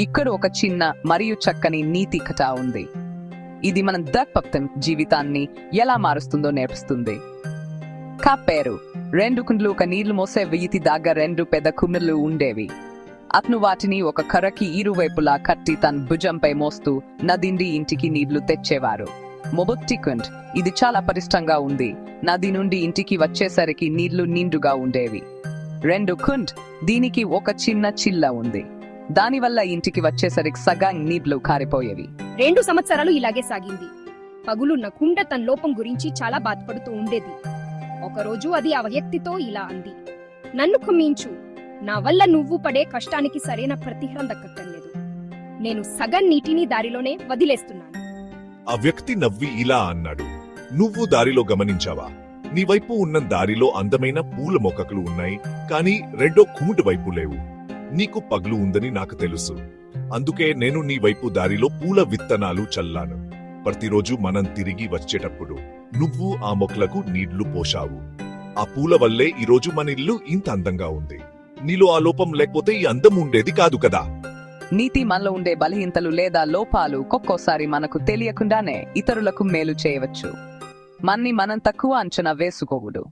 ఇక్కడ ఒక చిన్న మరియు చక్కని నీతి కథ ఉంది. ఇది మన దత్పక్తం జీవితాన్ని ఎలా మారుస్తుందో నేర్పిస్తుంది. పేరు 2 కుండలు ఒక నీళ్లు మోసే వీటి దగ్గర 2 పెద్ద కుండలు ఉండేవి. అతను వాటిని ఒక కర్రకి ఇరువైపులా కట్టి తన భుజంపై మోస్తూ నదిండి ఇంటికి నీళ్లు తెచ్చేవారు. మొదటి కుండ్ ఇది చాలా పరిష్టంగా ఉంది. నది నుండి ఇంటికి వచ్చేసరికి నీళ్లు నిండుగా ఉండేవి. 2 కుండ్ దీనికి ఒక చిన్న చిల్ల ఉంది. దానివల్ల ఇంటికి వచ్చేసరికి సగం నీళ్లు కారిపోయేవి. 2 సంవత్సరాలు ఇలాగే సాగింది. పగులున్న కుండ తన లోపం గురించి చాలా బాధపడుతూ ఉండేది. ఒకరోజు అది ఆ వ్యక్తితో ఇలా అంది, నన్ను క్షమించు, నా వల్ల నువ్వు పడే కష్టానికి సరైన ప్రతిఫలం దక్కక్కర్లేదు. నేను సగం నీటిని దారిలోనే వదిలేస్తున్నాను. ఆ వ్యక్తి నవ్వి ఇలా అన్నాడు, నువ్వు దారిలో గమనించావా? నీ వైపు ఉన్న దారిలో అందమైన పూల మొక్కలు ఉన్నాయి, కానీ రెండో కుండ వైపు లేవు. నీకు పగులు ఉందని నాకు తెలుసు. అందుకే నేను నీ వైపు దారిలో పూల విత్తనాలు చల్లాను. ప్రతిరోజు మనం తిరిగి వచ్చేటప్పుడు నువ్వు ఆ మొక్కలకు నీళ్లు పోశావు. ఆ పూల వల్లే ఈరోజు మన ఇల్లు ఇంత అందంగా ఉంది. నీలో ఆ లోపం లేకపోతే ఈ అందం ఉండేది కాదు కదా. నీతి మనలో ఉండే బలహీనతలు లేదా లోపాలు ఒక్కోసారి మనకు తెలియకుండానే ఇతరులకు మేలు చేయవచ్చు. మన్ని మనం తక్కువ అంచనా వేసుకోకూడదు.